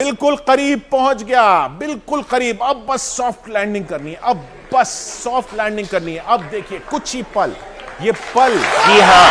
बिल्कुल करीब पहुंच गया, बिल्कुल करीब। अब बस सॉफ्ट लैंडिंग करनी है, अब बस सॉफ्ट लैंडिंग करनी है। अब देखिए कुछ ही पल, ये पल। जी हाँ,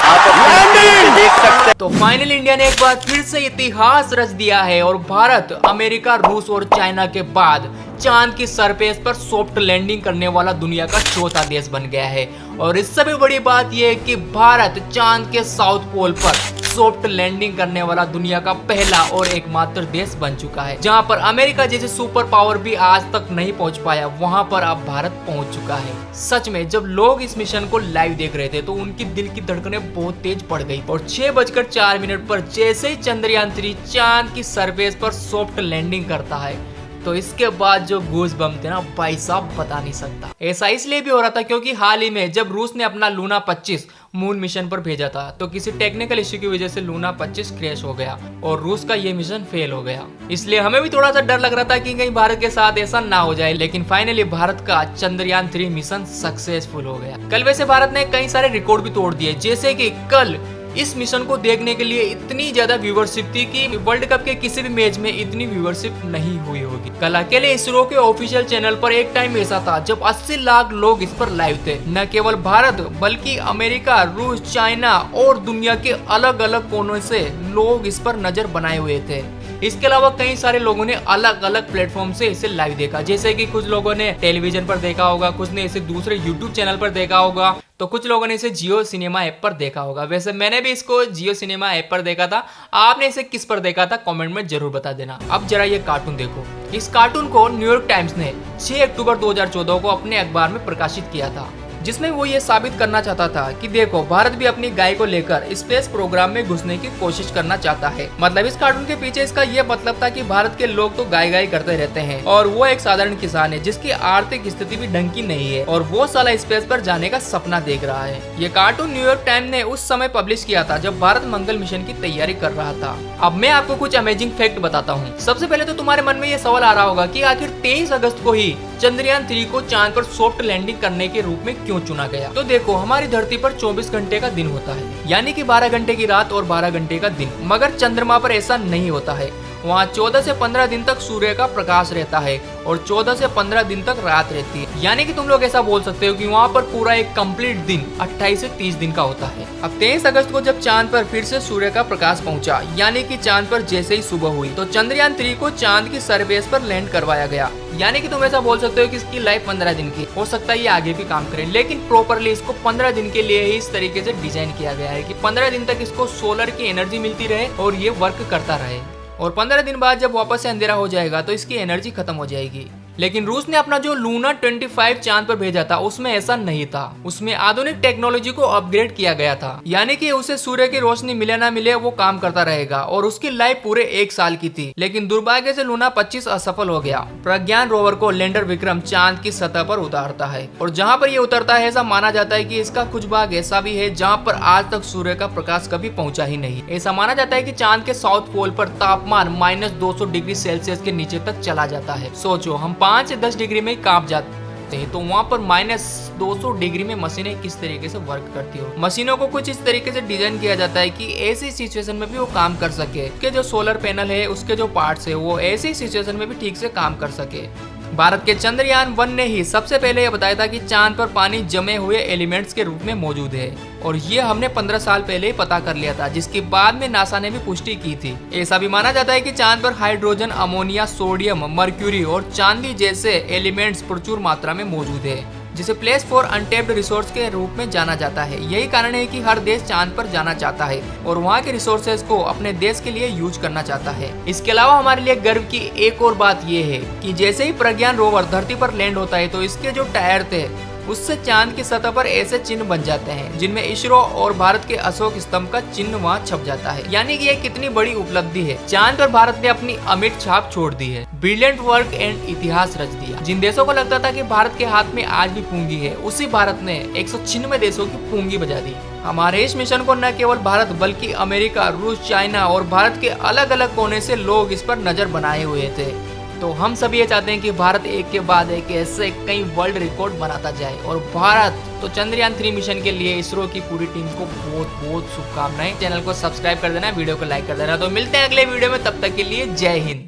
आप अपनी स्क्रीन पे देख सकते हैं। तो फाइनली इंडिया ने एक बार फिर से इतिहास रच दिया है और भारत, अमेरिका, रूस और चाइना के बाद चांद की सरफेस पर सॉफ्ट लैंडिंग करने वाला दुनिया का चौथा देश बन गया है। और इससे भी बड़ी बात यह है कि भारत चांद के साउथ पोल पर सॉफ्ट लैंडिंग करने वाला दुनिया का पहला और एकमात्र देश बन चुका है। जहां पर अमेरिका जैसे सुपर पावर भी आज तक नहीं पहुंच पाया, वहां पर अब भारत पहुंच चुका है। सच में जब लोग इस मिशन को लाइव देख रहे थे तो उनकी दिल की धड़कनें बहुत तेज पड़ गई। और 6:04 पर जैसे ही चंद्रयान 3 चांद की सरफेस पर सॉफ्ट लैंडिंग करता है, तो इसके बाद जो गूज बम थे ना भाई साहब, बता नहीं सकता। ऐसा इसलिए भी हो रहा था क्योंकि हाल ही में जब रूस ने अपना लूना 25 मून मिशन पर भेजा था, तो किसी टेक्निकल इश्यू की वजह से लूना 25 क्रैश हो गया और रूस का ये मिशन फेल हो गया। इसलिए हमें भी थोड़ा सा डर लग रहा था कि कहीं भारत के साथ ऐसा ना हो जाए, लेकिन फाइनली भारत का चंद्रयान 3 मिशन सक्सेसफुल हो गया। कल वैसे भारत ने कई सारे रिकॉर्ड भी तोड़ दिए, जैसे कि कल इस मिशन को देखने के लिए इतनी ज्यादा व्यूवरशिप थी कि वर्ल्ड कप के किसी भी मैच में इतनी व्यूवरशिप नहीं हुई होगी। कल अकेले इसरो के ऑफिशियल चैनल पर एक टाइम ऐसा था जब 80 लाख लोग इस पर लाइव थे। न केवल भारत बल्कि अमेरिका, रूस, चाइना और दुनिया के अलग अलग कोनों से लोग इस पर नजर बनाए हुए थे। इसके अलावा कई सारे लोगों ने अलग अलग प्लेटफॉर्म से इसे लाइव देखा, जैसे कि कुछ लोगों ने टेलीविजन पर देखा होगा, कुछ ने इसे दूसरे यूट्यूब चैनल पर देखा होगा, तो कुछ लोगों ने इसे जियो सिनेमा ऐप पर देखा होगा। वैसे मैंने भी इसको जियो सिनेमा ऐप पर देखा था। आपने इसे किस पर देखा था कमेंट में जरूर बता देना। अब जरा ये कार्टून देखो। इस कार्टून को न्यूयॉर्क टाइम्स ने 6 अक्टूबर 2014 को अपने अखबार में प्रकाशित किया था, जिसमें वो ये साबित करना चाहता था कि देखो, भारत भी अपनी गाय को लेकर स्पेस प्रोग्राम में घुसने की कोशिश करना चाहता है। मतलब इस कार्टून के पीछे इसका ये मतलब था कि भारत के लोग तो गाय गाय करते रहते हैं और वो एक साधारण किसान है जिसकी आर्थिक स्थिति भी ढंग की नहीं है और वो साला स्पेस पर जाने का सपना देख रहा है। ये कार्टून न्यूयॉर्क टाइम्स ने उस समय पब्लिश किया था जब भारत मंगल मिशन की तैयारी कर रहा था। अब मैं आपको कुछ अमेजिंग फैक्ट बताता हूँ। सबसे पहले तो तुम्हारे मन में ये सवाल आ रहा होगा कि आखिर 23 अगस्त को ही चंद्रयान 3 को चांद पर सॉफ्ट लैंडिंग करने के रूप में क्यों चुना गया। तो देखो, हमारी धरती पर 24 घंटे का दिन होता है, यानी कि 12 घंटे की रात और 12 घंटे का दिन। मगर चंद्रमा पर ऐसा नहीं होता है। वहाँ 14 से 15 दिन तक सूर्य का प्रकाश रहता है और 14 से 15 दिन तक रात रहती है। यानी कि तुम लोग ऐसा बोल सकते हो कि वहाँ पर पूरा एक कंप्लीट दिन 28 से 30 दिन का होता है। अब 23 अगस्त को जब चांद पर फिर से सूर्य का प्रकाश पहुंचा, यानी कि चांद पर जैसे ही सुबह हुई, तो चंद्रयान 3 को चांद की सरफेस पर लैंड करवाया गया। यानी कि तुम ऐसा बोल सकते हो कि इसकी लाइफ 15 दिन की हो सकता है, ये आगे भी काम करे, लेकिन प्रॉपरली इसको 15 दिन के लिए ही इस तरीके से डिजाइन किया गया है कि 15 दिन तक इसको सोलर की एनर्जी मिलती रहे और ये वर्क करता रहे। और 15 दिन बाद जब वापस से अंधेरा हो जाएगा तो इसकी एनर्जी खत्म हो जाएगी। लेकिन रूस ने अपना जो लूना 25 चांद पर भेजा था, उसमें ऐसा नहीं था। उसमें आधुनिक टेक्नोलॉजी को अपग्रेड किया गया था, यानी कि उसे सूर्य की रोशनी मिले ना मिले वो काम करता रहेगा और उसकी लाइफ पूरे 1 साल की थी। लेकिन दुर्भाग्य से लूना 25 असफल हो गया। प्रज्ञान रोवर को लैंडर विक्रम चांद की सतह पर उतारता है और जहाँ पर ये उतरता है, ऐसा माना जाता है कि इसका कुछ भाग ऐसा भी है जहाँ पर आज तक सूर्य का प्रकाश कभी पहुंचा ही नहीं। ऐसा माना जाता है कि चांद के साउथ पोल पर तापमान -200 डिग्री सेल्सियस के नीचे तक चला जाता है। सोचो, हम 5 से 10 डिग्री में कांप जाते हैं, तो वहाँ पर -200 डिग्री में मशीनें किस तरीके से वर्क करती हो। मशीनों को कुछ इस तरीके से डिजाइन किया जाता है कि ऐसी सिचुएशन में भी वो काम कर सके। उसके जो सोलर पैनल है, उसके जो पार्ट्स है, वो ऐसी सिचुएशन में भी ठीक से काम कर सके। भारत के चंद्रयान 1 ने ही सबसे पहले यह बताया था कि चांद पर पानी जमे हुए एलिमेंट्स के रूप में मौजूद है और ये हमने 15 साल पहले ही पता कर लिया था, जिसके बाद में नासा ने भी पुष्टि की थी। ऐसा भी माना जाता है कि चांद पर हाइड्रोजन, अमोनिया, सोडियम, मर्क्यूरी और चांदी जैसे एलिमेंट्स प्रचुर मात्रा में मौजूद है, जिसे प्लेस फॉर अनटेप्ड रिसोर्स के रूप में जाना जाता है। यही कारण है कि हर देश चांद पर जाना चाहता है और वहाँ के रिसोर्सेज को अपने देश के लिए यूज करना चाहता है। इसके अलावा हमारे लिए गर्व की एक और बात यह है कि जैसे ही प्रज्ञान रोवर धरती पर लैंड होता है, तो इसके जो टायर थे उससे चांद की सतह पर ऐसे चिन्ह बन जाते हैं जिनमें इसरो और भारत के अशोक स्तंभ का चिन्ह वहाँ छप जाता है। यानी कि ये कितनी बड़ी उपलब्धि है। चांद पर भारत ने अपनी अमिट छाप छोड़ दी है। ब्रिलियंट वर्क एंड इतिहास रच दिया। जिन देशों को लगता था कि भारत के हाथ में आज भी पूंजी है, उसी भारत ने 196 देशों की पूंजी बजा दी। हमारे इस मिशन को न केवल भारत बल्कि अमेरिका, रूस, चाइना और भारत के अलग अलग कोने से लोग इस पर नजर बनाए हुए थे। तो हम सभी ये चाहते हैं कि भारत एक के बाद एक ऐसे कई वर्ल्ड रिकॉर्ड बनाता जाए। और भारत तो चंद्रयान 3 मिशन के लिए इसरो की पूरी टीम को बहुत बहुत शुभकामनाएं। चैनल को सब्सक्राइब कर देना, वीडियो को लाइक कर देना। तो मिलते हैं अगले वीडियो में, तब तक के लिए जय हिंद।